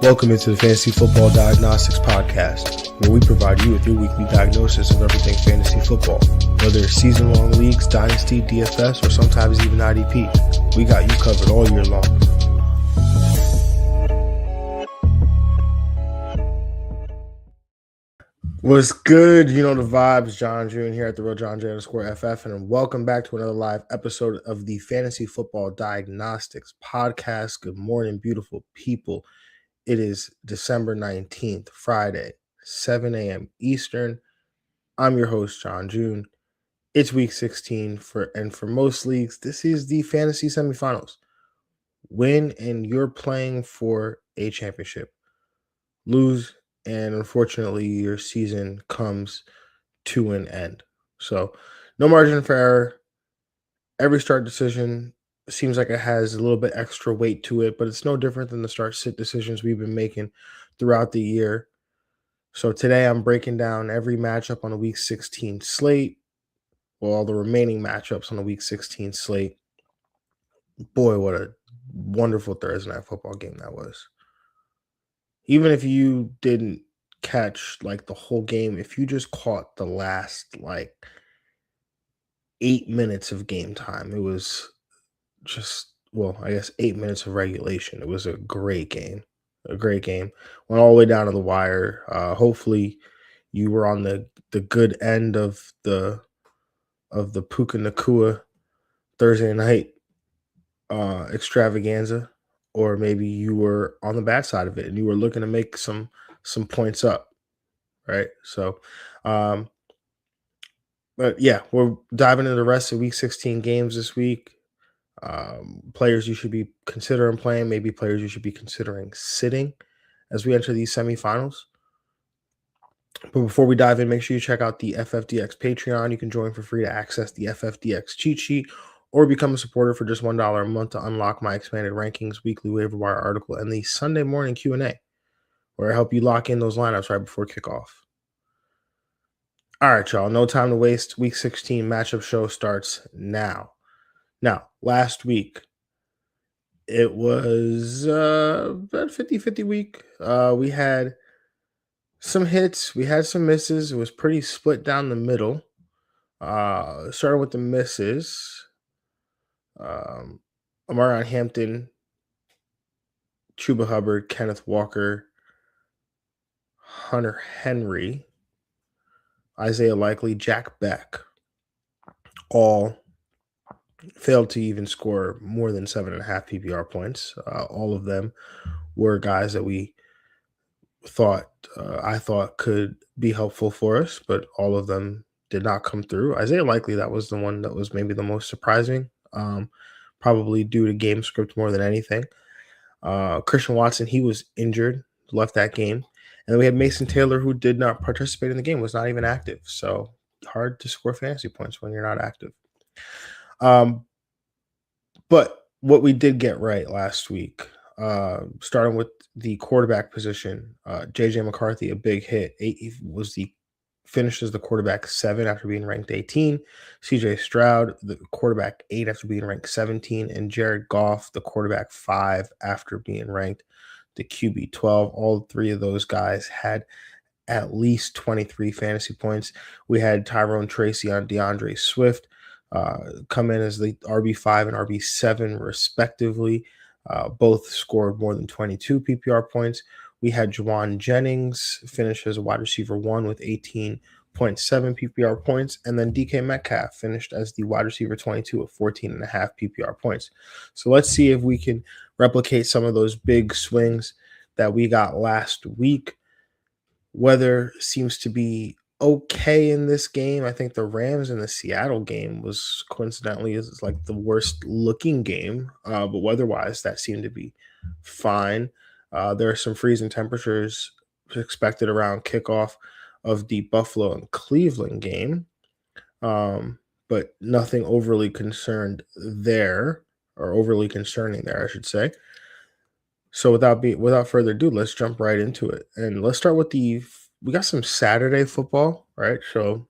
Welcome into the Fantasy Football Diagnostics Podcast, where we provide you with your weekly diagnosis of everything fantasy football. Whether it's season-long leagues, dynasty, DFS, or sometimes even IDP, we got you covered all year long. What's good? You know the vibes. Jon Jeune here at the real Jon Jeune _FF, and welcome back to another live episode of the Fantasy Football Diagnostics Podcast. Good morning, beautiful people. It is December 19th, Friday, 7 a.m. Eastern. I'm your host, Jon Jeune. It's week 16 for most leagues, this is the fantasy semifinals. Win and you're playing for a championship. Lose and unfortunately your season comes to an end. So no margin for error. Every start decision seems like it has a little bit extra weight to it, but it's no different than the start-sit decisions we've been making throughout the year. So today I'm breaking down every matchup on the Week 16 slate, all the remaining matchups on the Week 16 slate. Boy, what a wonderful Thursday night football game that was. Even if you didn't catch like the whole game, if you just caught the last 8 minutes of game time, it was just, 8 minutes of regulation. It was a great game. Went all the way down to the wire. Hopefully you were on the good end of the Puka Nakua Thursday night extravaganza, or maybe you were on the bad side of it and you were looking to make some points up, right? So but yeah, we're diving into the rest of week 16 games this week. Players you should be considering playing, maybe players you should be considering sitting as we enter these semifinals. But before we dive in, make sure you check out the FFDX Patreon. You can join for free to access the FFDX cheat sheet or become a supporter for just $1 a month to unlock my expanded rankings, weekly waiver wire article, and the Sunday morning Q&A, where I help you lock in those lineups right before kickoff. All right, y'all, no time to waste. Week 16 matchup show starts now. Now, last week, it was about 50-50 week. We had some hits. We had some misses. It was pretty split down the middle. Starting with the misses. Amarion Hampton, Chuba Hubbard, Kenneth Walker, Hunter Henry, Isaiah Likely, Jack Beck, all failed to even score more than 7.5 PPR points. All of them were guys that we I thought could be helpful for us, but all of them did not come through. Isaiah Likely, that was the one that was maybe the most surprising, probably due to game script more than anything. Christian Watson, he was injured, left that game. And then we had Mason Taylor, who did not participate in the game, was not even active. So hard to score fantasy points when you're not active. But what we did get right last week, starting with the quarterback position, JJ McCarthy, a big hit. Finished as the quarterback 7 after being ranked 18. CJ Stroud, the quarterback 8 after being ranked 17. And Jared Goff, the quarterback 5 after being ranked the QB 12. All three of those guys had at least 23 fantasy points. We had Tyrone Tracy on DeAndre Swift come in as the RB5 and RB7 respectively. Both scored more than 22 PPR points. We had Jon Jennings finish as a wide receiver 1 with 18.7 PPR points. And then DK Metcalf finished as the wide receiver 22 with 14.5 PPR points. So let's see if we can replicate some of those big swings that we got last week. Weather seems to be okay in this game. I think the Rams and the Seattle game was coincidentally is like the worst looking game, but weather-wise, that seemed to be fine. There are some freezing temperatures expected around kickoff of the Buffalo and Cleveland game, but nothing overly concerned there, or overly concerning there, I should say. So without further ado, let's jump right into it. And let's start with we got some Saturday football, right? So,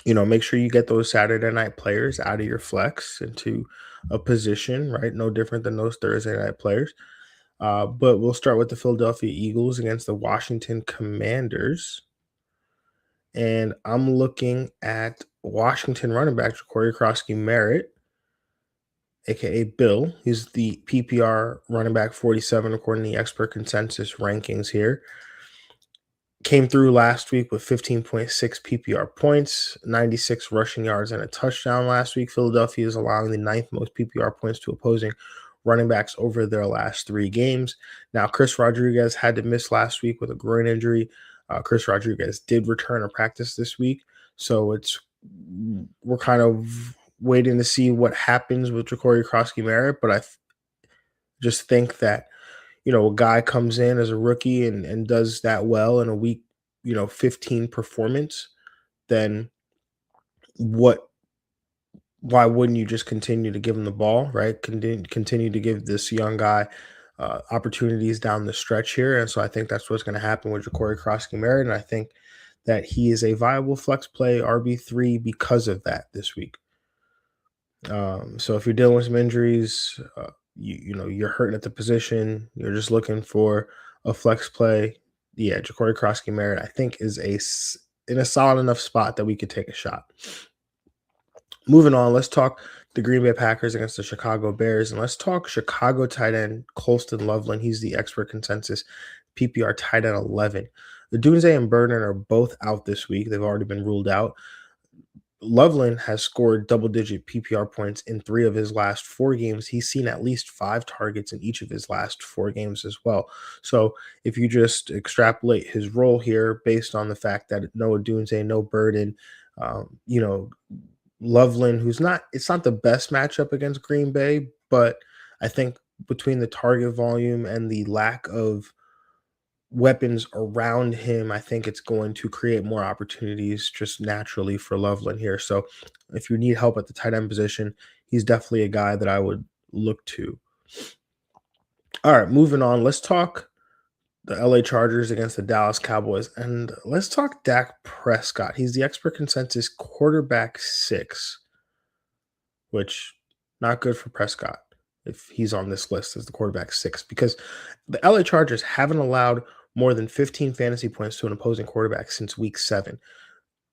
make sure you get those Saturday night players out of your flex into a position, right? No different than those Thursday night players. But we'll start with the Philadelphia Eagles against the Washington Commanders. And I'm looking at Washington running back Jacory Krosky-Merritt, aka Bill. He's the PPR running back 47 according to the expert consensus rankings here. Came through last week with 15.6 PPR points, 96 rushing yards, and a touchdown last week. Philadelphia is allowing the ninth most PPR points to opposing running backs over their last 3 games. Now, Chris Rodriguez had to miss last week with a groin injury. Chris Rodriguez did return to practice this week, so we're kind of waiting to see what happens with Jacory Krosky-Merritt, but I just think that a guy comes in as a rookie and does that well in a week, 15 performance, then what why wouldn't you just continue to give him the ball, right? Continue to give this young guy opportunities down the stretch here. And so I think that's what's going to happen with Jacory Krosky-Merritt. And I think that he is a viable flex play RB3 because of that this week. So if you're dealing with some injuries, you're hurting at the position, you're just looking for a flex play. Yeah, Jacory Krosky-Merritt, I think, is in a solid enough spot that we could take a shot. Moving on, let's talk the Green Bay Packers against the Chicago Bears, and let's talk Chicago tight end Colston Loveland. He's the expert consensus PPR tight end 11. The Dunze and Burden are both out this week. They've already been ruled out. Loveland has scored double-digit PPR points in 3 of his last 4 games. He's seen at least 5 targets in each of his last 4 games as well. So if you just extrapolate his role here based on the fact that no Dunze, no Burden, Loveland, it's not the best matchup against Green Bay, but I think between the target volume and the lack of weapons around him, I think it's going to create more opportunities just naturally for Loveland here. So if you need help at the tight end position, he's definitely a guy that I would look to. All right, moving on. Let's talk the LA Chargers against the Dallas Cowboys. And let's talk Dak Prescott. He's the expert consensus quarterback 6, which not good for Prescott if he's on this list as the quarterback 6, because the LA Chargers haven't allowed more than 15 fantasy points to an opposing quarterback since week 7.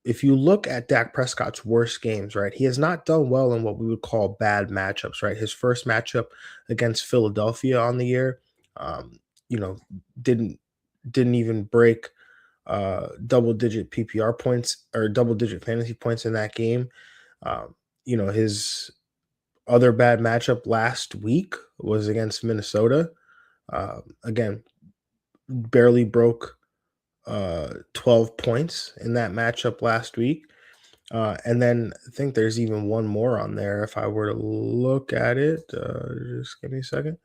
If you look at Dak Prescott's worst games, right, he has not done well in what we would call bad matchups, right? His first matchup against Philadelphia on the year, you know, didn't even break double-digit PPR points or double-digit fantasy points in that game. His other bad matchup last week was against Minnesota. Again, barely broke 12 points in that matchup last week. And then I think there's even one more on there. If I were to look at it, just give me a second.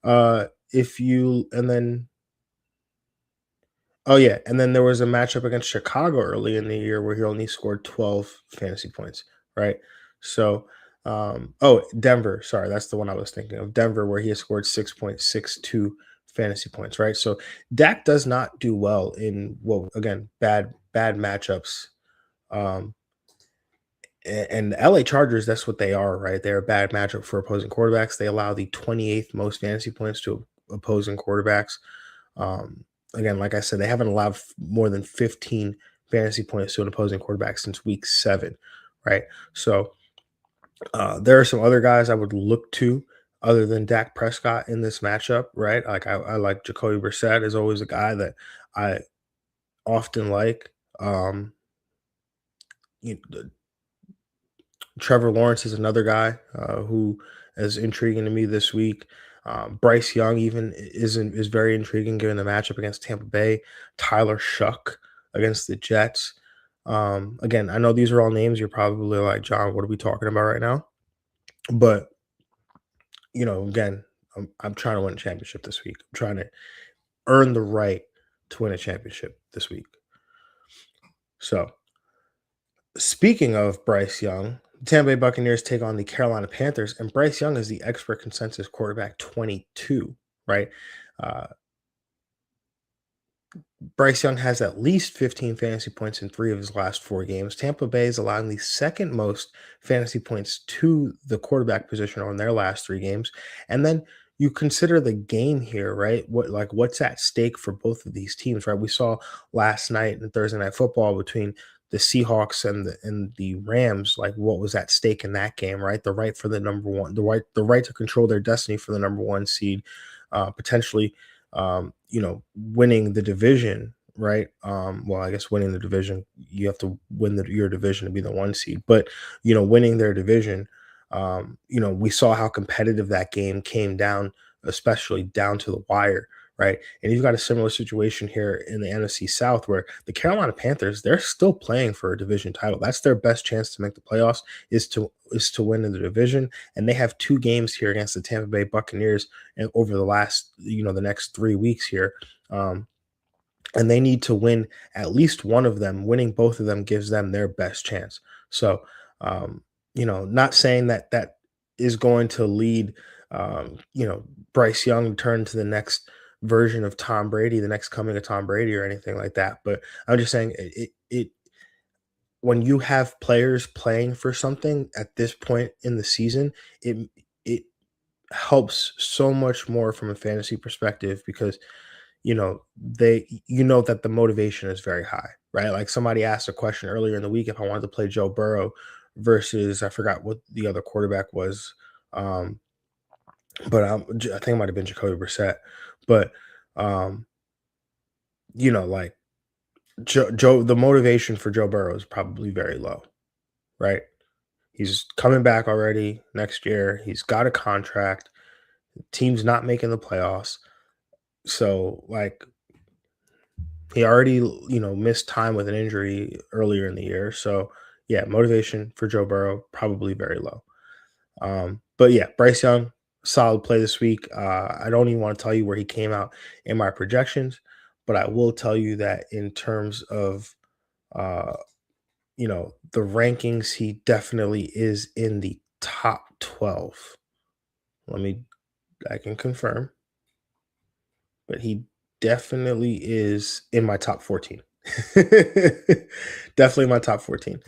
Oh yeah, and then there was a matchup against Chicago early in the year where he only scored 12 fantasy points, right? So, Denver, sorry, that's the one I was thinking of. Denver, where he has scored 6.62 fantasy points, right? So Dak does not do well in bad matchups. And the LA Chargers, that's what they are, right? They're a bad matchup for opposing quarterbacks. They allow the 28th most fantasy points to opposing quarterbacks. Again, like I said, they haven't allowed more than 15 fantasy points to an opposing quarterback since week 7, right? So there are some other guys I would look to other than Dak Prescott in this matchup, right? Like I like Jacoby Brissett is always a guy that I often like. You Trevor Lawrence is another guy who is intriguing to me this week. Bryce Young even is very intriguing given the matchup against Tampa Bay. Tyler Shuck against the Jets. Again, I know these are all names you're probably like, John, what are we talking about right now? But again, I'm trying to win a championship this week. I'm trying to earn the right to win a championship this week. So, speaking of Bryce Young, the Tampa Bay Buccaneers take on the Carolina Panthers, and Bryce Young is the expert consensus quarterback 22, right? Bryce Young has at least 15 fantasy points in 3 of his last 4 games. Tampa Bay is allowing the second most fantasy points to the quarterback position on their last 3 games. And then you consider the game here, right? What's at stake for both of these teams, right? We saw last night in Thursday Night Football between the Seahawks and the Rams, like what was at stake in that game, right? The right for the number one, the right to control their destiny for the number one seed, potentially, winning the division, right? Well, I guess winning the division, you have to win your division to be the one seed, but winning their division. We saw how competitive that game came down, especially down to the wire, right? And you've got a similar situation here in the NFC South where the Carolina Panthers, they're still playing for a division title. That's their best chance to make the playoffs is to win in the division. And they have two games here against the Tampa Bay Buccaneers and over the last, the next 3 weeks here. And they need to win at least one of them. Winning both of them gives them their best chance. So, not saying that that is going to lead, Bryce Young to turn to the next version of Tom Brady, the next coming of Tom Brady, or anything like that. But I'm just saying, when you have players playing for something at this point in the season, it helps so much more from a fantasy perspective because that the motivation is very high, right? Like somebody asked a question earlier in the week if I wanted to play Joe Burrow versus I forgot what the other quarterback was, um, but I think it might have been Jacoby Brissett. But um, like Joe, the motivation for Joe Burrow is probably very low, right? He's coming back already next year. He's got a contract. Team's not making the playoffs, so like he already, missed time with an injury earlier in the year. So, yeah, motivation for Joe Burrow probably very low. But yeah, Bryce Young, solid play this week. I don't even want to tell you where he came out in my projections, but I will tell you that in terms of, uh, the rankings, he definitely is in the top 12. Let me, I can confirm, but he definitely is in my top 14. Definitely my top 14.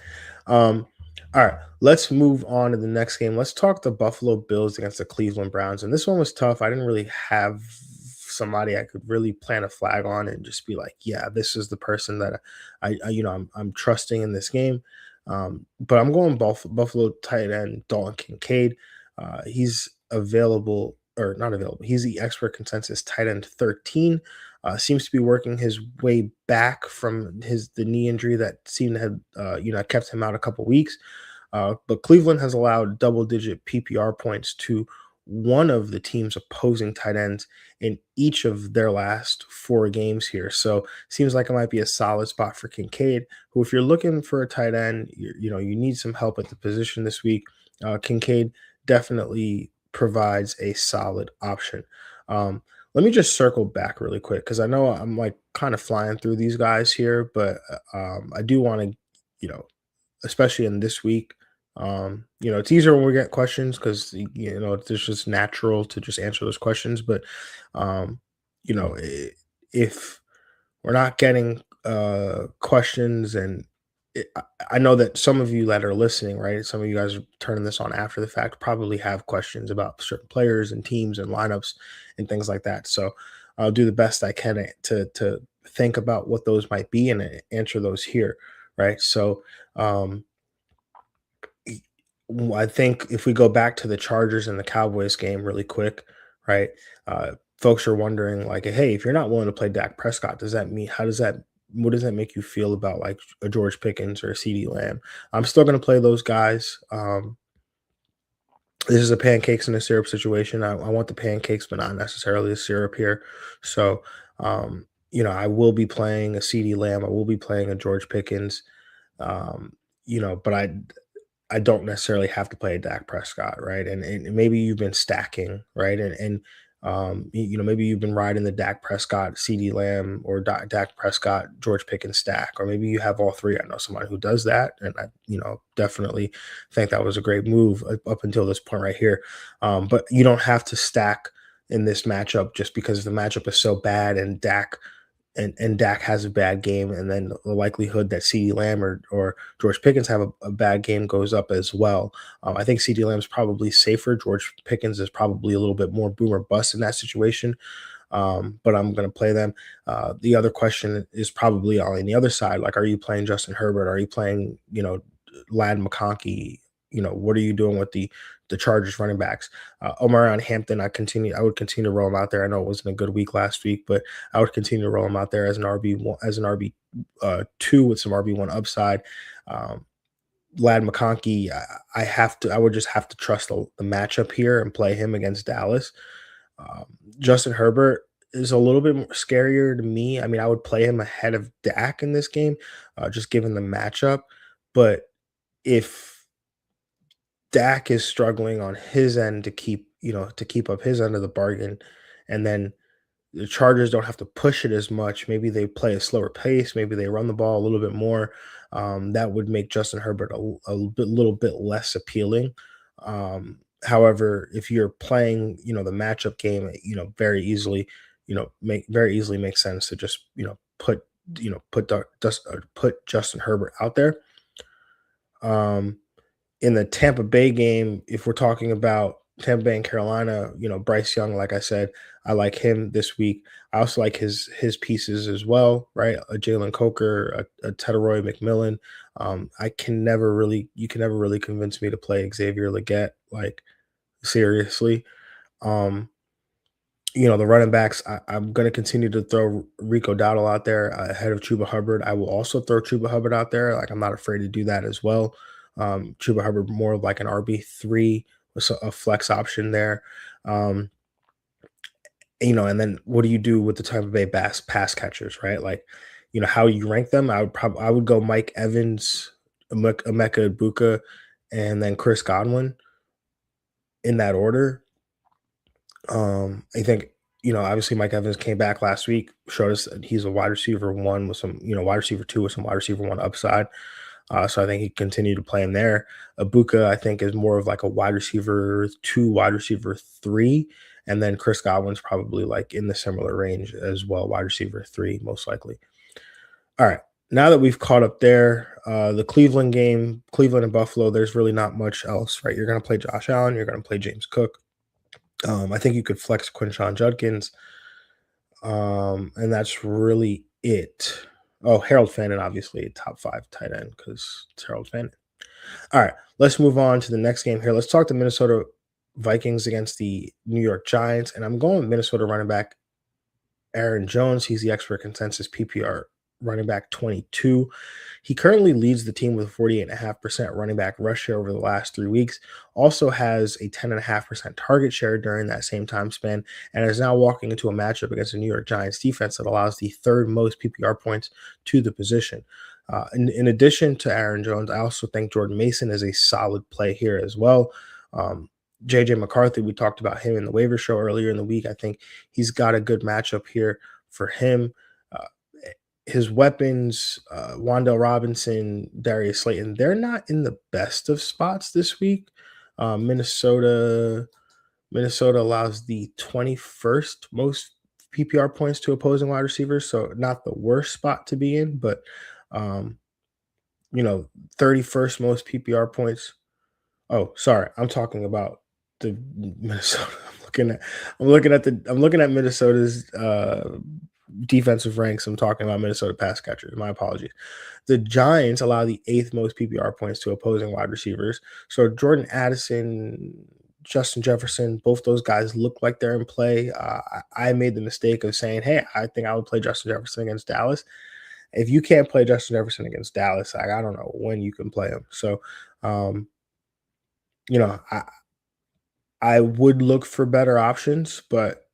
Um, all right, let's move on to the next game. Let's talk the Buffalo Bills against the Cleveland Browns. And this one was tough. I didn't really have somebody I could really plant a flag on and just be like, yeah, this is the person that I'm trusting in this game. But I'm going Buffalo tight end Dalton Kincaid. He's available or not available. He's the expert consensus tight end 13. Seems to be working his way back from the knee injury that seemed to have kept him out a couple weeks. But Cleveland has allowed double-digit PPR points to one of the team's opposing tight ends in each of their last 4 games here. So seems like it might be a solid spot for Kincaid, who, if you're looking for a tight end, you need some help at the position this week. Kincaid definitely provides a solid option. Let me just circle back really quick because I know I'm like kind of flying through these guys here, but I do want to, especially in this week, it's easier when we get questions because it's just natural to just answer those questions. But um, if we're not getting questions and I know that some of you that are listening, right? Some of you guys are turning this on after the fact, probably have questions about certain players and teams and lineups and things like that. So I'll do the best I can to think about what those might be and answer those here, right? So um, I think if we go back to the Chargers and the Cowboys game really quick, right? Folks are wondering, like, hey, if you're not willing to play Dak Prescott, what does that make you feel about like a George Pickens or a CD Lamb? I'm still going to play those guys. This is a pancakes and a syrup situation. I want the pancakes, but not necessarily the syrup here. So, I will be playing a CD Lamb. I will be playing a George Pickens. But I don't necessarily have to play a Dak Prescott, right? And maybe you've been stacking, right? And maybe you've been riding the Dak Prescott, CD Lamb, or Dak Prescott, George Pickens stack, or maybe you have all three. I know somebody who does that, and I, definitely think that was a great move up until this point right here. But you don't have to stack in this matchup just because the matchup is so bad and Dak and Dak has a bad game, and then the likelihood that CeeDee Lamb or George Pickens have a bad game goes up as well. I think CeeDee Lamb's probably safer. George Pickens is probably a little bit more boom or bust in that situation, but I'm going to play them. The other question is probably on the other side. Like, are you playing Justin Herbert? Are you playing, Lad McConkey? What are you doing with the Chargers running backs? Omar on Hampton, I would continue to roll him out there. I know it wasn't a good week last week, but I would continue to roll him out there as an RB1, as an RB2 with some RB1 upside. Um, Lad McConkey, I would just have to trust the matchup here and play him against Dallas. Um, Justin Herbert is a little bit more scarier to me. I mean, I would play him ahead of Dak in this game, just given the matchup. But if Dak is struggling on his end to keep up his end of the bargain, and then the Chargers don't have to push it as much. Maybe they play a slower pace. Maybe they run the ball a little bit more. That would make Justin Herbert little bit less appealing. However, if you're playing, the matchup game, very easily, make very easily makes sense to just, put Justin Herbert out there. Um, in the Tampa Bay game, if we're talking about Tampa Bay and Carolina, Bryce Young, like I said, I like him this week. I also like his pieces as well, right? A Jalen Coker, a Tedoroy McMillan. You can never really convince me to play Xavier Leggett, like seriously. Um, the running backs, I'm going to continue to throw Rico Dowdle out there ahead of Chuba Hubbard. I will also throw Chuba Hubbard out there. Like, I'm not afraid to do that as well. Chuba Hubbard more like an RB3 with a flex option there. Um, and then what do you do with the Tampa Bay pass catchers, right? Like, how you rank them? I would go Mike Evans, Emeka Ibuka, and then Chris Godwin in that order. I think, obviously Mike Evans came back last week, showed us that he's a wide receiver one with some, wide receiver two with some wide receiver one upside. So I think he continued to play him there. Abuka, I think, is more of like a wide receiver two, wide receiver three. And then Chris Godwin's probably like in the similar range as well, wide receiver three, most likely. All right. Now that we've caught up there, the Cleveland game, Cleveland and Buffalo, there's really not much else, right? You're going to play Josh Allen. You're going to play James Cook. I think you could flex Quinshon Judkins. And that's really it. Oh, Harold Fannin, obviously, top 5 tight end because it's Harold Fannin. All right, let's move on to the next game here. Let's talk the Minnesota Vikings against the New York Giants. And I'm going with Minnesota running back Aaron Jones. He's the expert consensus PPR running back 22. He currently leads the team with 48.5% running back rush share over the last 3 weeks, also has a 10.5% target share during that same time span, and is now walking into a matchup against the New York Giants defense that allows the third most PPR points to the position. In addition to Aaron Jones, I also think Jordan Mason is a solid play here as well. JJ McCarthy, we talked about him in the waiver show earlier in the week. I think he's got a good matchup here for him. Uh, his weapons, Wandale Robinson, Darius Slayton, they're not in the best of spots this week. Minnesota allows the 21st most PPR points to opposing wide receivers, so not the worst spot to be in, but um, 31st most PPR points. Oh, sorry, I'm talking about the Minnesota. I'm looking at Minnesota's defensive ranks. I'm talking about Minnesota pass catchers. My apologies. The Giants allow the 8th most PPR points to opposing wide receivers. So Jordan Addison, Justin Jefferson, both those guys look like they're in play. I made the mistake of saying, hey, I think I would play Justin Jefferson against Dallas. If you can't play Justin Jefferson against Dallas, I don't know when you can play him. So, um, you know, I would look for better options, but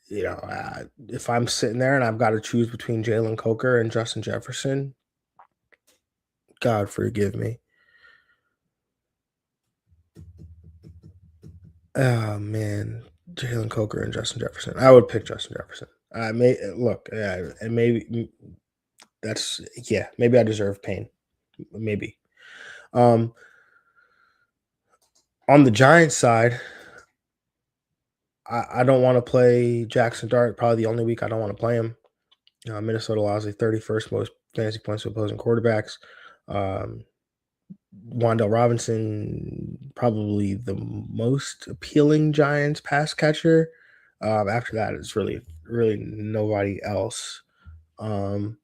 if I'm sitting there and I've got to choose between Jalen Coker and Justin Jefferson, God forgive me. Oh man, Jalen Coker and Justin Jefferson. I would pick Justin Jefferson. I may look, and maybe that's maybe I deserve pain. Maybe. Um, on the Giants side, I don't want to play Jackson Dart. Probably the only week I don't want to play him. Minnesota allows the 31st most fantasy points to opposing quarterbacks. Um, Wandell Robinson, probably the most appealing Giants pass catcher. After that, it's really nobody else. Um,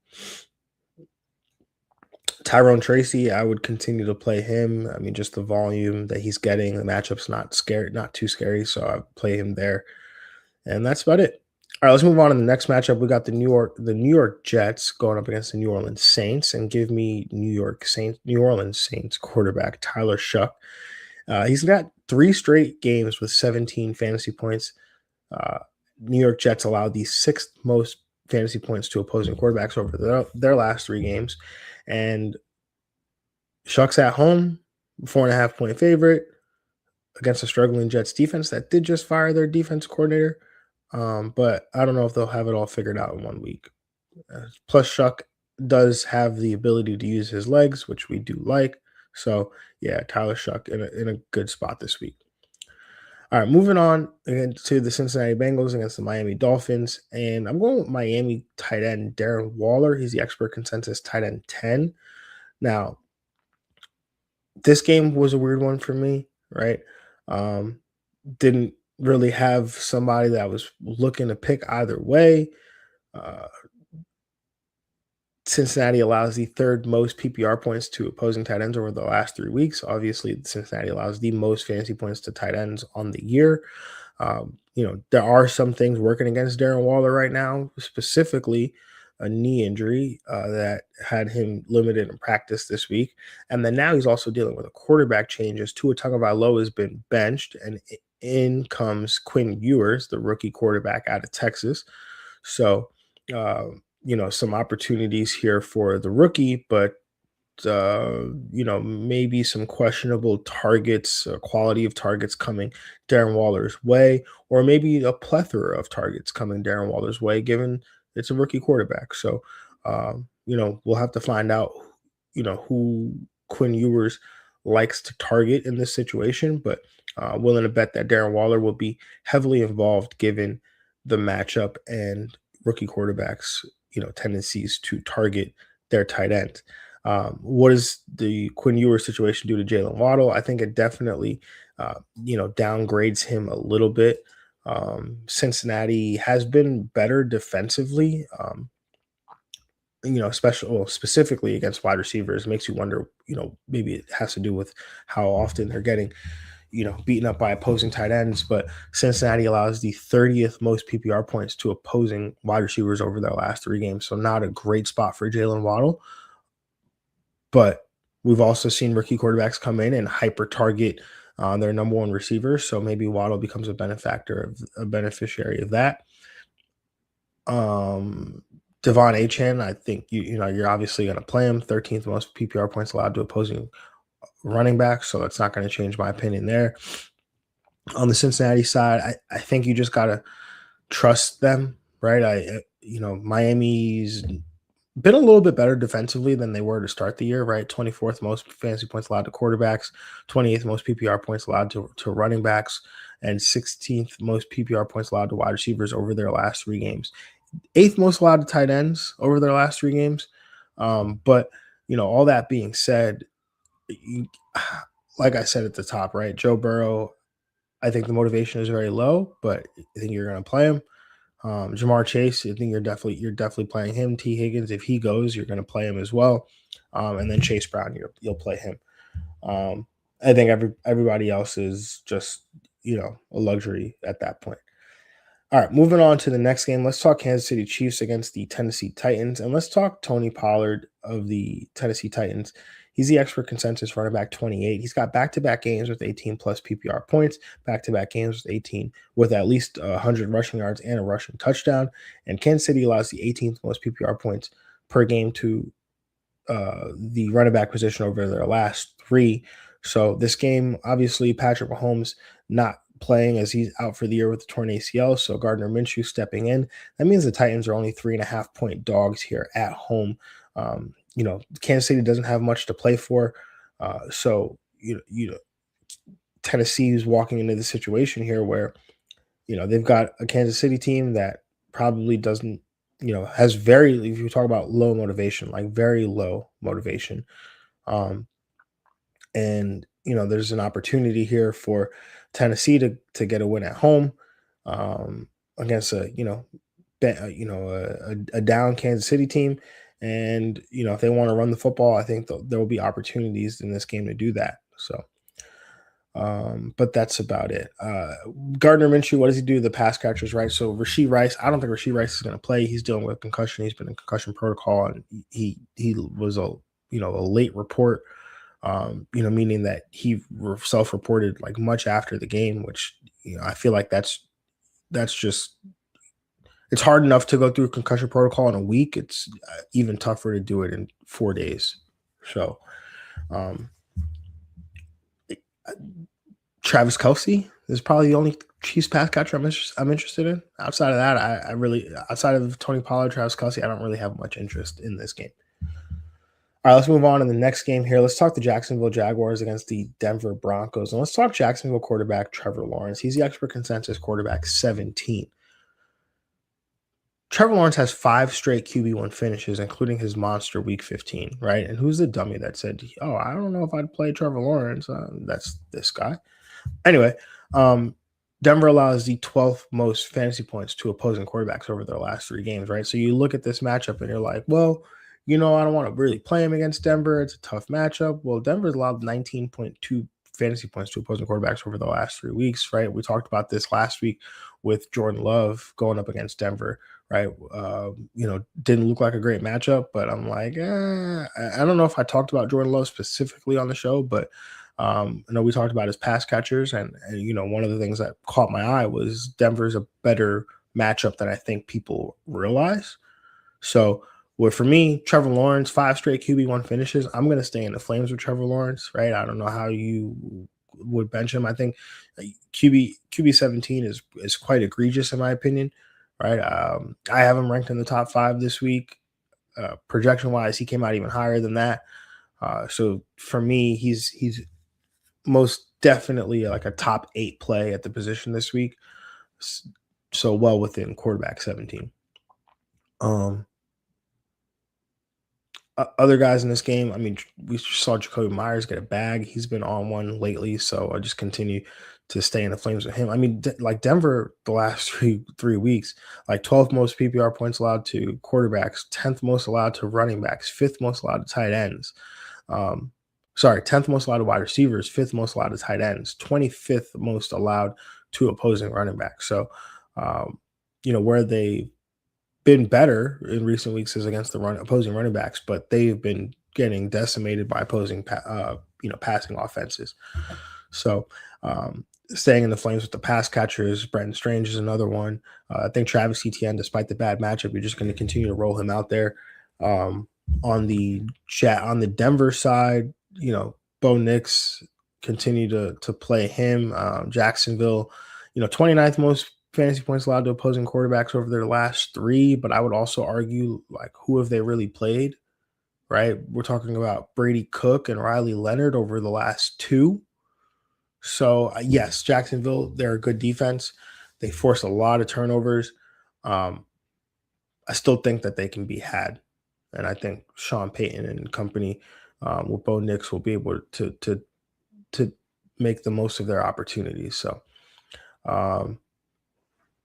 Tyrone Tracy, I would continue to play him. I mean, just the volume that he's getting, the matchup's not scary, not too scary, so I play him there. And that's about it. All right, let's move on to the next matchup. We got the New York Jets going up against the New Orleans Saints, and give me New Orleans Saints quarterback Tyler Shuck. He's got 3 straight games with 17 fantasy points. Uh, New York Jets allowed the 6th most fantasy points to opposing quarterbacks over their last 3 games, and Shuck's at home, 4.5 point favorite against a struggling Jets defense that did just fire their defense coordinator. But I don't know if they'll have it all figured out in 1 week. Plus, Shuck does have the ability to use his legs, which we do like. So, yeah, Tyler Shuck in a good spot this week. All right, moving on again to the Cincinnati Bengals against the Miami Dolphins. And I'm going with Miami tight end Darren Waller. He's the expert consensus tight end 10. Now, this game was a weird one for me, right? Um, didn't really have somebody that I was looking to pick either way. Uh, Cincinnati allows the 3rd most PPR points to opposing tight ends over the last 3 weeks. Obviously, Cincinnati allows the most fantasy points to tight ends on the year. There are some things working against Darren Waller right now, specifically a knee injury that had him limited in practice this week. And then now he's also dealing with a quarterback change as Tua Tagovailoa has been benched, and in comes Quinn Ewers, the rookie quarterback out of Texas. So, some opportunities here for the rookie, but maybe some questionable targets, quality of targets coming Darren Waller's way, or maybe a plethora of targets coming Darren Waller's way, given it's a rookie quarterback. So, we'll have to find out, who Quinn Ewers likes to target in this situation, but willing to bet that Darren Waller will be heavily involved given the matchup and rookie quarterbacks, tendencies to target their tight end. What does the Quinn Ewers situation do to Jalen Waddle? I think it definitely, downgrades him a little bit. Cincinnati has been better defensively, specifically against wide receivers. It makes you wonder, maybe it has to do with how often they're getting, beaten up by opposing tight ends. But Cincinnati allows the 30th most PPR points to opposing wide receivers over their last 3 games. So not a great spot for Jalen Waddle. But we've also seen rookie quarterbacks come in and hyper target their number one receiver. So maybe Waddle becomes a beneficiary of that. Devon Achane, I think you're obviously going to play him. 13th most PPR points allowed to opposing running backs, so that's not going to change my opinion there. On the Cincinnati side, I think you just got to trust them, right? Miami's been a little bit better defensively than they were to start the year, right? 24th most fantasy points allowed to quarterbacks, 28th most PPR points allowed to running backs, and 16th most PPR points allowed to wide receivers over their last 3 games. 8th most allowed to tight ends over their last 3 games. But all that being said, like I said at the top, right? Joe Burrow, I think the motivation is very low, but I think you're going to play him. Jamar Chase, I think you're definitely playing him. T. Higgins, if he goes, you're going to play him as well. And then Chase Brown, you'll play him. I think everybody else is just a luxury at that point. All right, moving on to the next game. Let's talk Kansas City Chiefs against the Tennessee Titans, and let's talk Tony Pollard of the Tennessee Titans. He's the expert consensus running back 28. He's got back-to-back games with 18 plus PPR points, back-to-back games with 18 with at least 100 rushing yards and a rushing touchdown. And Kansas City allows the 18th most PPR points per game to the running back position over their last 3. So this game, obviously, Patrick Mahomes not playing as he's out for the year with the torn ACL. So Gardner Minshew stepping in. That means the Titans are only 3.5-point dogs here at home. Kansas City doesn't have much to play for. So Tennessee is walking into the situation here where, they've got a Kansas City team that probably doesn't has very, if you talk about low motivation, like very low motivation. Um, and there's an opportunity here for Tennessee to get a win at home, um, against a down Kansas City team. And if they want to run the football, I think there will be opportunities in this game to do that. So, but that's about it. Gardner Minshew, what does he do? The pass catchers, right? So Rashee Rice, I don't think Rashee Rice is going to play. He's dealing with concussion. He's been in concussion protocol, and he was a late report. Meaning that he self-reported like much after the game, which I feel like that's just, it's hard enough to go through concussion protocol in a week. It's even tougher to do it in 4 days. So, um, Travis Kelce is probably the only Chiefs pass catcher I'm interested in. Outside of that, I really, outside of Tony Pollard, Travis Kelce, I don't really have much interest in this game. All right, let's move on to the next game here. Let's talk the Jacksonville Jaguars against the Denver Broncos. And let's talk Jacksonville quarterback Trevor Lawrence. He's the expert consensus quarterback 17. Trevor Lawrence has 5 straight QB1 finishes, including his monster Week 15, right? And who's the dummy that said, oh, I don't know if I'd play Trevor Lawrence? That's this guy. Anyway, Denver allows the 12th most fantasy points to opposing quarterbacks over their last 3 games, right? So you look at this matchup and you're like, well, I don't want to really play him against Denver. It's a tough matchup. Well, Denver's allowed 19.2 fantasy points to opposing quarterbacks over the last 3 weeks, right? We talked about this last week with Jordan Love going up against Denver, right? Didn't look like a great matchup, but I'm like, I don't know if I talked about Jordan Love specifically on the show, but I know we talked about his pass catchers, and one of the things that caught my eye was Denver's a better matchup than I think people realize. So, for me, Trevor Lawrence, 5 straight QB1 finishes. I'm going to stay in the flames with Trevor Lawrence, right? I don't know how you would bench him. I think QB 17 is quite egregious in my opinion, right? I have him ranked in the top 5 this week. Projection wise, he came out even higher than that. So for me, he's most definitely like a top 8 play at the position this week. So well within quarterback 17. Other guys in this game, I mean, we saw Jacoby Myers get a bag. He's been on one lately, so I just continue to stay in the flames with him. I mean, like Denver, the last three weeks, like 12th most PPR points allowed to quarterbacks, 10th most allowed to running backs, 5th most allowed to tight ends. 10th most allowed to wide receivers, 5th most allowed to tight ends, 25th most allowed to opposing running backs. So, where they been better in recent weeks is against the opposing running backs, but they've been getting decimated by opposing passing offenses. So staying in the flames with the pass catchers, Brenton Strange is another one. I think Travis Etienne, despite the bad matchup, you're just going to continue to roll him out there. On the Denver side, Bo Nix continue to play him. Jacksonville, 29th most fantasy points allowed to opposing quarterbacks over their last 3, but I would also argue, like, who have they really played, right? We're talking about Brady Cook and Riley Leonard over the last 2. So, yes, Jacksonville, they're a good defense. They force a lot of turnovers. I still think that they can be had, and I think Sean Payton and company with Bo Nix will be able to make the most of their opportunities. So,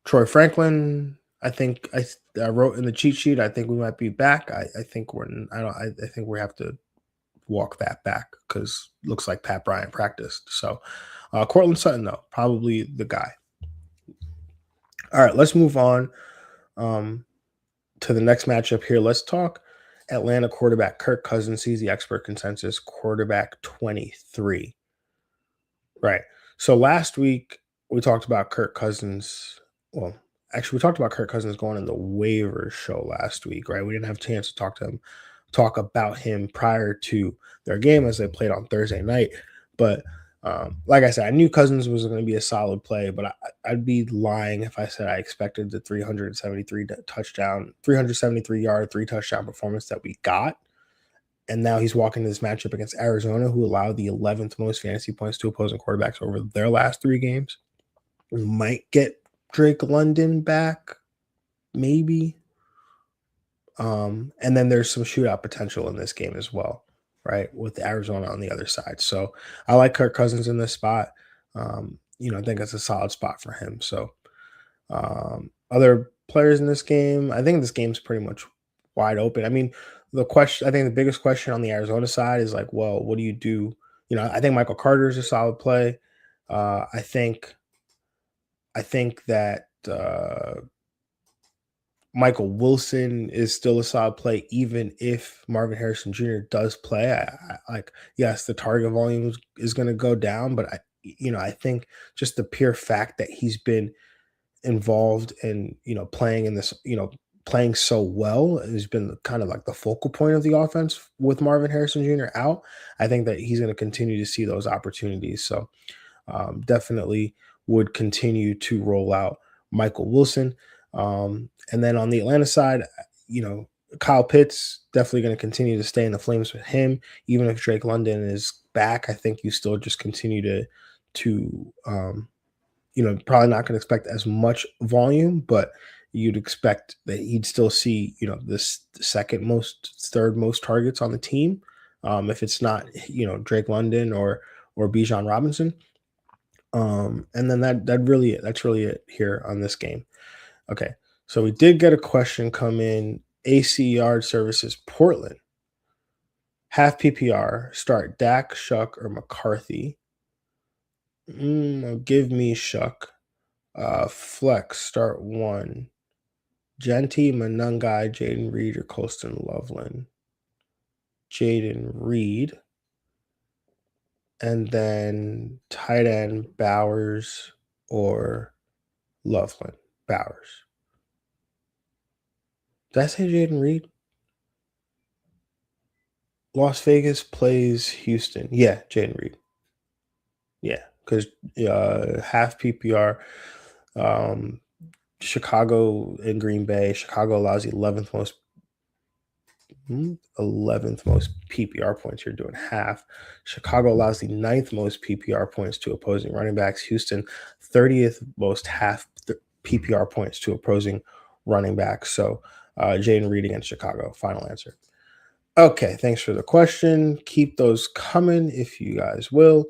Troy Franklin, I think I wrote in the cheat sheet. I think we might be back. I think I think we have to walk that back because looks like Pat Bryant practiced. So, Cortland Sutton though, probably the guy. All right, let's move on to the next matchup here. Let's talk Atlanta quarterback Kirk Cousins. He's the expert consensus quarterback 23. Right. So last week we talked about Kirk Cousins. Well, actually, we talked about Kirk Cousins going in the waiver show last week, right? We didn't have a chance to talk about him prior to their game as they played on Thursday night. But like I said, I knew Cousins was going to be a solid play, but I'd be lying if I said I expected the 373 yard, 3 touchdown performance that we got. And now he's walking this matchup against Arizona, who allowed the 11th most fantasy points to opposing quarterbacks over their last 3 games. We might get Drake London back, maybe. And then there's some shootout potential in this game as well, right? With Arizona on the other side. So I like Kirk Cousins in this spot. I think it's a solid spot for him. So other players in this game, I think this game's pretty much wide open. I mean, I think the biggest question on the Arizona side is like, well, what do you do? I think Michael Carter is a solid play. I think that Michael Wilson is still a solid play, even if Marvin Harrison Jr. does play. Like, yes, the target volume is going to go down, but I think just the pure fact that he's been involved in playing in this playing so well has been kind of like the focal point of the offense with Marvin Harrison Jr. out. I think that he's going to continue to see those opportunities. So definitely would continue to roll out Michael Wilson. And then on the Atlanta side, Kyle Pitts definitely going to continue to stay in the flames with him. Even if Drake London is back, I think you still just continue to probably not going to expect as much volume, but you'd expect that he'd still see, this third most targets on the team. If it's not, Drake London or Bijan Robinson. And then that's really it here on this game. Okay. So we did get a question come in. AC Yard Services Portland. Half PPR, start Dak, Shuck, or McCarthy. Give me Shuck. Flex, start 1. Genty, Manungai, Jaden Reed, or Colston Loveland. Jaden Reed. And then tight end, Bowers or Loveland. Bowers. Did I say Jaden Reed? Las Vegas plays Houston. Yeah, Jaden Reed. Yeah, because half PPR. Chicago and Green Bay. Chicago allows the 11th most PPR points. You're doing half. Chicago allows the 9th most PPR points to opposing running backs. Houston, 30th most half PPR points to opposing running backs. So Jaden Reed against Chicago. Final answer. Okay, thanks for the question. Keep those coming if you guys will.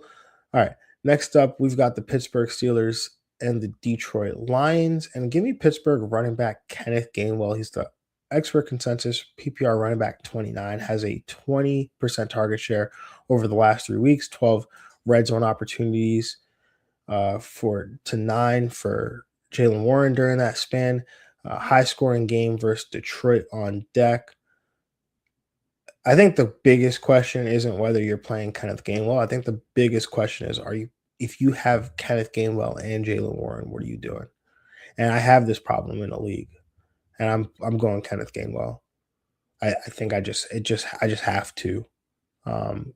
All right, next up, we've got the Pittsburgh Steelers and the Detroit Lions. And give me Pittsburgh running back Kenneth Gainwell. He's the expert consensus PPR running back 29, has a 20% target share over the last 3 weeks, 12 red zone opportunities to 9 for Jaylen Warren during that span. High scoring game versus Detroit on deck. I think the biggest question isn't whether you're playing Kenneth Gainwell. I think the biggest question is, if you have Kenneth Gainwell and Jaylen Warren, what are you doing? And I have this problem in the league, and I'm going Kenneth Gainwell. I think I just have to.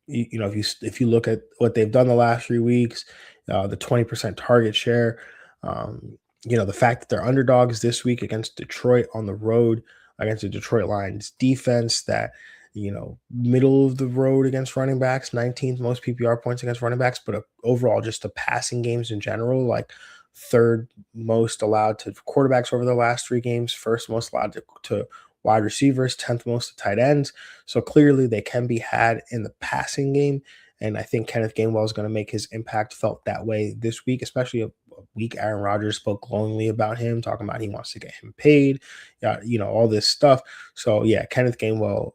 If you look at what they've done the last 3 weeks, the 20% target share, the fact that they're underdogs this week against Detroit on the road, against the Detroit Lions defense that, middle of the road against running backs, 19th most PPR points against running backs, but overall just the passing games in general, like third most allowed to quarterbacks over the last 3 games, first most allowed to wide receivers, 10th most to tight ends. So clearly they can be had in the passing game. And I think Kenneth Gainwell is going to make his impact felt that way this week, especially a week Aaron Rodgers spoke glowingly about him, talking about he wants to get him paid, all this stuff. So yeah, Kenneth Gainwell,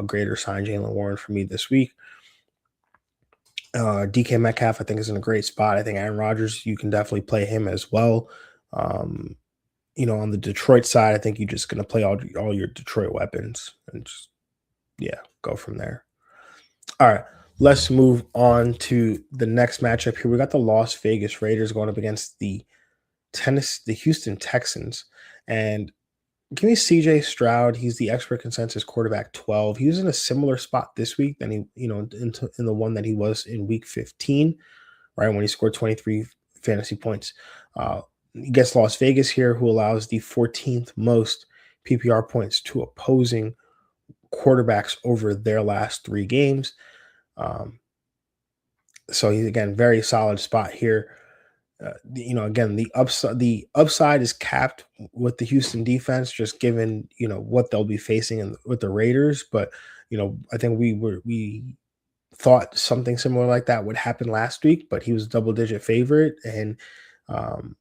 greater sign Jaylen Warren for me this week. DK Metcalf, I think, is in a great spot. I think Aaron Rodgers, you can definitely play him as well. On the Detroit side, I think you're just going to play all your Detroit weapons and just, go from there. All right, let's move on to the next matchup here. We got the Las Vegas Raiders going up against the Houston Texans. And give me CJ Stroud. He's the expert consensus quarterback 12. He was in a similar spot this week than he, in the one that he was in week 15, right? When he scored 23 fantasy points. He gets Las Vegas here, who allows the 14th most PPR points to opposing quarterbacks over their last 3 games. So he's, again, very solid spot here. Again, the upside is capped with the Houston defense, just given what they'll be facing with the Raiders. But I think we thought something similar like that would happen last week, but he was a double digit favorite, and um,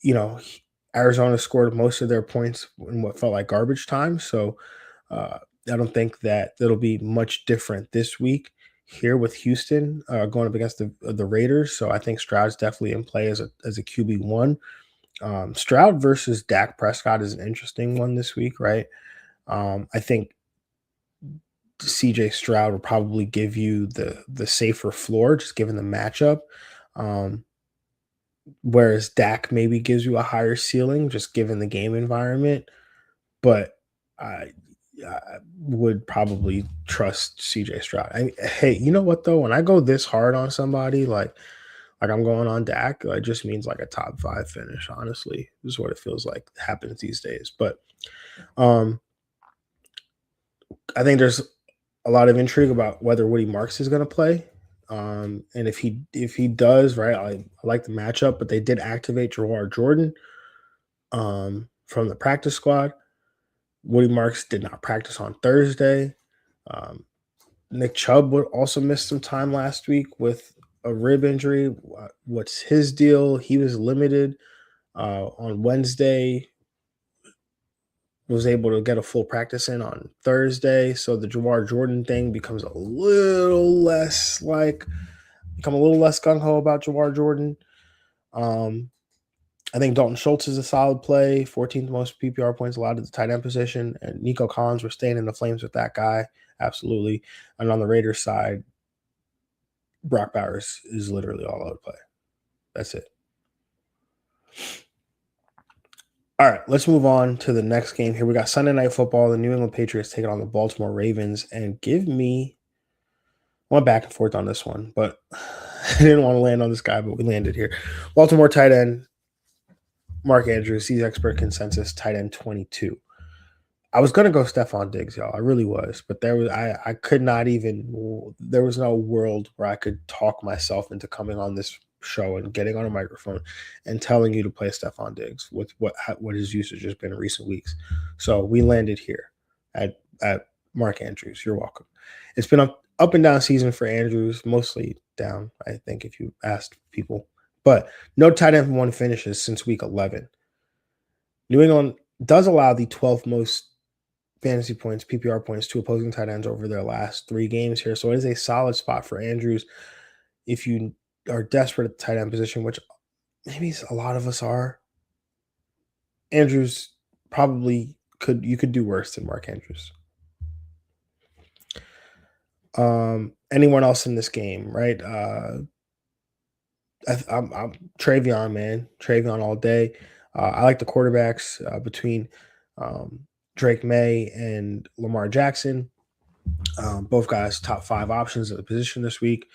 you know, Arizona scored most of their points in what felt like garbage time. So uh, I don't think that it'll be much different this week here with Houston going up against the Raiders. So I think Stroud's definitely in play as a QB1. Stroud versus Dak Prescott is an interesting one this week, right? I think CJ Stroud will probably give you the safer floor, just given the matchup. Um, Whereas Dak maybe gives you a higher ceiling, just given the game environment. But I, I would probably trust CJ Stroud. Hey, you know what though? When I go this hard on somebody, like I'm going on Dak, it just means like a top 5 finish. Honestly, this is what it feels like happens these days. But um, I think there's a lot of intrigue about whether Woody Marks is going to play. And if he does, right, I like the matchup, but they did activate Jawar Jordan from the practice squad. Woody Marks did not practice on Thursday. Um, Nick Chubb would also miss some time last week with a rib injury. What's his deal? He was limited on Wednesday, was able to get a full practice in on Thursday. So the Jawar Jordan thing becomes a little less gung ho about Jawar Jordan. I think Dalton Schultz is a solid play, 14th most PPR points allowed at the tight end position. And Nico Collins, we're staying in the flames with that guy. Absolutely. And on the Raiders side, Brock Bowers is literally all out of play. That's it. All right, let's move on to the next game here. We got Sunday Night Football. The New England Patriots taking on the Baltimore Ravens. And I went back and forth on this one, but I didn't want to land on this guy, but we landed here. Baltimore tight end, Mark Andrews, he's expert consensus, tight end 22. I was gonna go Stephon Diggs, y'all. I really was, but I could not even. There was no world where I could talk myself into coming on this show and getting on a microphone and telling you to play Stephon Diggs with what his usage has been in recent weeks. So we landed here at Mark Andrews. You're welcome. It's been up and down season for Andrews, mostly down. I think if you asked people, but no tight end one finishes since week 11. New England does allow the 12th most fantasy points, PPR points to opposing tight ends over their last 3 games here. So it is a solid spot for Andrews. If you are desperate at the tight end position, which maybe a lot of us are, Andrews you could do worse than Mark Andrews. Anyone else in this game, right? I'm Travion, man. Travion all day. I like the quarterbacks between Drake May and Lamar Jackson. Both guys top 5 options at the position this week.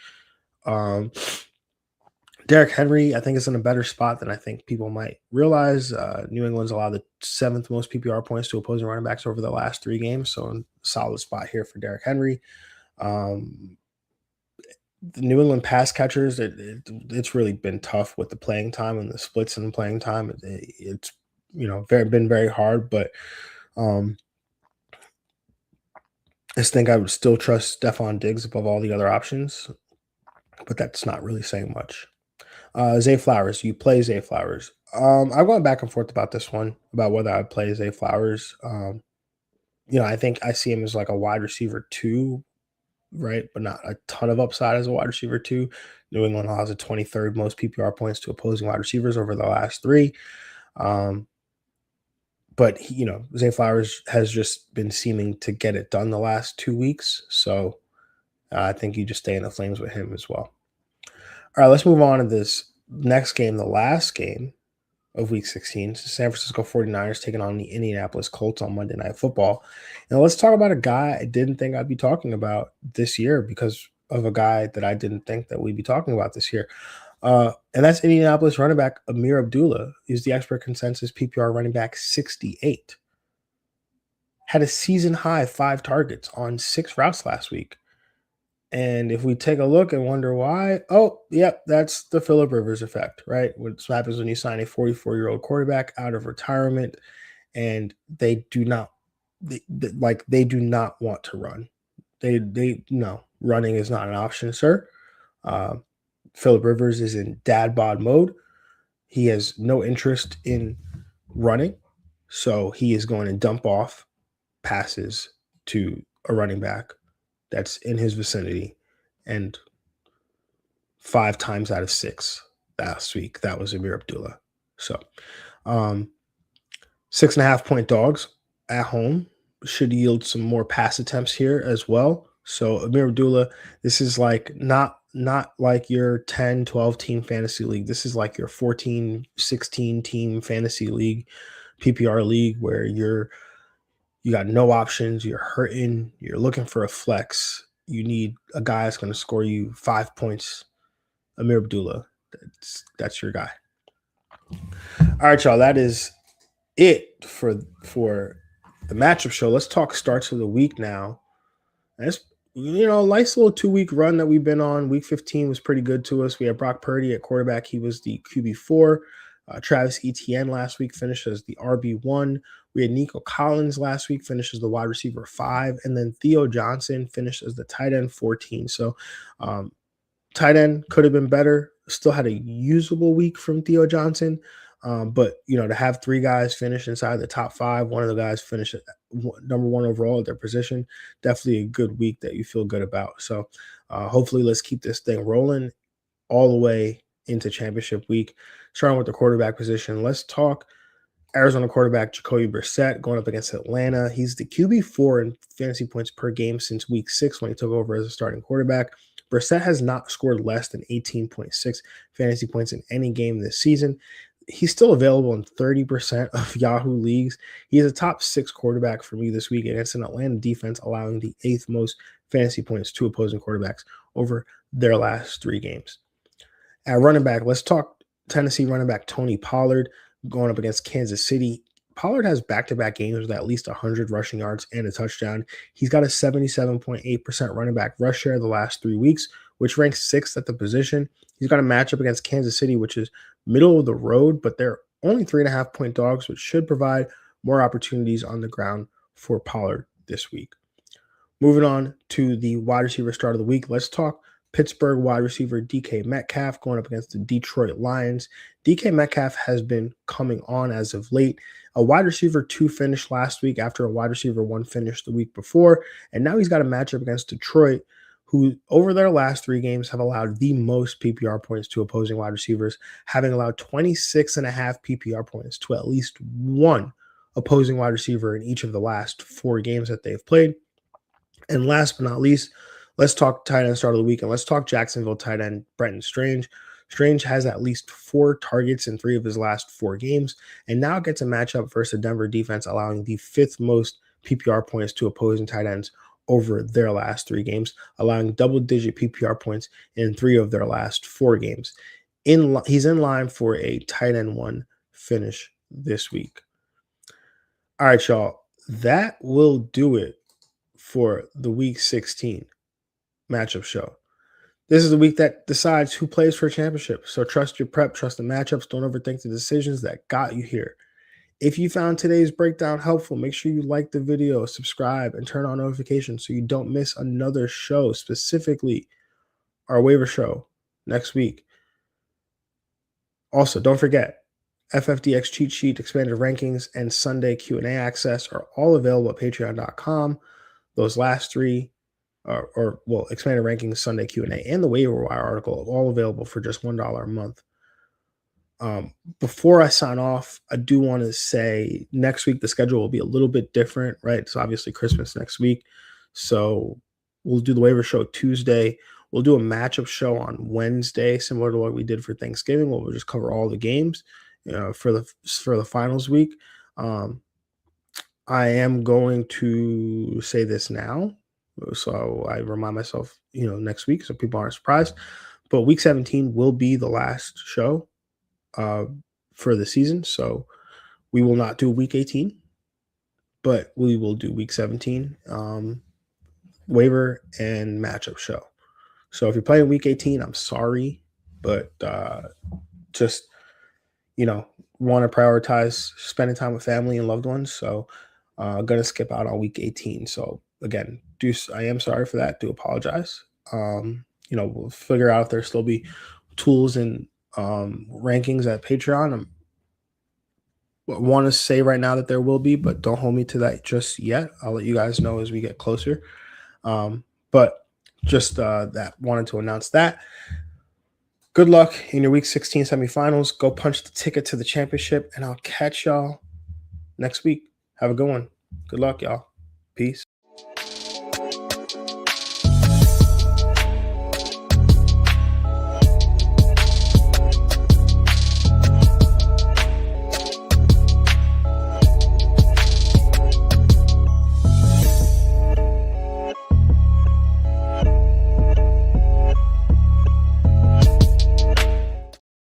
Derrick Henry, I think, is in a better spot than I think people might realize. New England's allowed the 7th most PPR points to opposing running backs over the last 3 games, so a solid spot here for Derrick Henry. The New England pass catchers, it's really been tough with the playing time and the splits in the playing time. It's been very hard, but I just think I would still trust Stephon Diggs above all the other options, but that's not really saying much. Zay Flowers, you play Zay Flowers. I've gone back and forth about this one, about whether I'd play Zay Flowers. I think I see him as like a wide receiver 2, right? But not a ton of upside as a wide receiver 2. New England allows the 23rd most PPR points to opposing wide receivers over the last 3. But Zay Flowers has just been seeming to get it done the last 2 weeks. So I think you just stay in the flames with him as well. All right, let's move on to this next game, the last game of Week 16. San Francisco 49ers taking on the Indianapolis Colts on Monday Night Football. Now let's talk about a guy I didn't think I'd be talking about this year because of a guy that I didn't think that we'd be talking about this year. And that's Indianapolis running back Amir Abdullah. He's the expert consensus PPR running back 68. Had a season high 5 targets on 6 routes last week. And if we take a look and wonder why, oh, yep, that's the Phillip Rivers effect, right? What happens when you sign a 44-year-old quarterback out of retirement and they do not they do not want to run. They no, running is not an option, sir. Uh, Phillip Rivers is in dad bod mode. He has no interest in running, so he is going to dump off passes to a running back that's in his vicinity, and 5 times out of 6 last week, that was Amir Abdullah. So, um, 6.5 point dogs at home should yield some more pass attempts here as well. So Amir Abdullah, this is like not like your 10, 12 team fantasy league. This is like your 14, 16 team fantasy league, PPR league, where you got no options, you're hurting, you're looking for a flex. You need a guy that's going to score you 5 points. Amir Abdullah, that's your guy. All right, y'all. That is it for the matchup show. Let's talk starts of the week now. And it's nice little 2-week run that we've been on. Week 15 was pretty good to us. We had Brock Purdy at quarterback. He was the QB4. Travis Etienne last week finished as the RB1. We had Nico Collins last week, finished as the wide receiver 5. And then Theo Johnson finished as the tight end 14. So tight end could have been better. Still had a usable week from Theo Johnson. But, to have 3 guys finish inside the top 5, one of the guys finish at number 1 overall at their position, definitely a good week that you feel good about. So hopefully let's keep this thing rolling all the way into championship week. Starting with the quarterback position, let's talk Arizona quarterback Jacoby Brissett going up against Atlanta. He's the QB4 in fantasy points per game since week 6 when he took over as a starting quarterback. Brissett has not scored less than 18.6 fantasy points in any game this season. He's still available in 30% of Yahoo leagues. He is a top 6 quarterback for me this week against an Atlanta defense allowing the 8th most fantasy points to opposing quarterbacks over their last 3 games. At running back, let's talk Tennessee running back Tony Pollard going up against Kansas City. Pollard has back-to-back games with at least 100 rushing yards and a touchdown. He's got a 77.8% running back rush share the last 3 weeks, which ranks 6th at the position. He's got a matchup against Kansas City, which is middle of the road, but they're only 3.5-point dogs, which should provide more opportunities on the ground for Pollard this week. Moving on to the wide receiver start of the week, let's talk Pittsburgh wide receiver DK Metcalf going up against the Detroit Lions. DK Metcalf has been coming on as of late. A wide receiver 2 finished last week after a wide receiver 1 finished the week before. And now he's got a matchup against Detroit, who over their last 3 games have allowed the most PPR points to opposing wide receivers, having allowed 26.5 PPR points to at least one opposing wide receiver in each of the last 4 games that they've played. And last but not least, let's talk tight end start of the week, and let's talk Jacksonville tight end Brenton Strange. Strange has at least 4 targets in 3 of his last 4 games, and now gets a matchup versus a Denver defense allowing the 5th most PPR points to opposing tight ends over their last 3 games, allowing double-digit PPR points in 3 of their last 4 games. He's in line for a tight end 1 finish this week. All right, y'all. That will do it for the Week 16 matchup show. This is the week that decides who plays for a championship. So trust your prep, trust the matchups. Don't overthink the decisions that got you here. If you found today's breakdown helpful, make sure you like the video, subscribe, and turn on notifications so you don't miss another show, specifically our waiver show next week. Also, don't forget, FFDX cheat sheet, expanded rankings, and Sunday Q&A access are all available at patreon.com. Those last 3 expanded rankings, Sunday Q&A, and the waiver wire article are all available for just $1 a month. Before I sign off, I do want to say next week the schedule will be a little bit different, right? It's obviously Christmas next week. So we'll do the waiver show Tuesday. We'll do a matchup show on Wednesday, similar to what we did for Thanksgiving. We'll just cover all the games for the finals week. I am going to say this now, so I remind myself, next week, so people aren't surprised. But week 17 will be the last show for the season, so we will not do week 18, but we will do week 17 waiver and matchup show. So if you're playing week 18, I'm sorry, but just want to prioritize spending time with family and loved ones. So gonna skip out on week 18. So again, I am sorry for that. Do apologize. We'll figure out if there still be tools and rankings at Patreon. I want to say right now that there will be, but don't hold me to that just yet. I'll let you guys know as we get closer. But just that wanted to announce that. Good luck in your week 16 semifinals. Go punch the ticket to the championship, and I'll catch y'all next week. Have a good one. Good luck, y'all. Peace.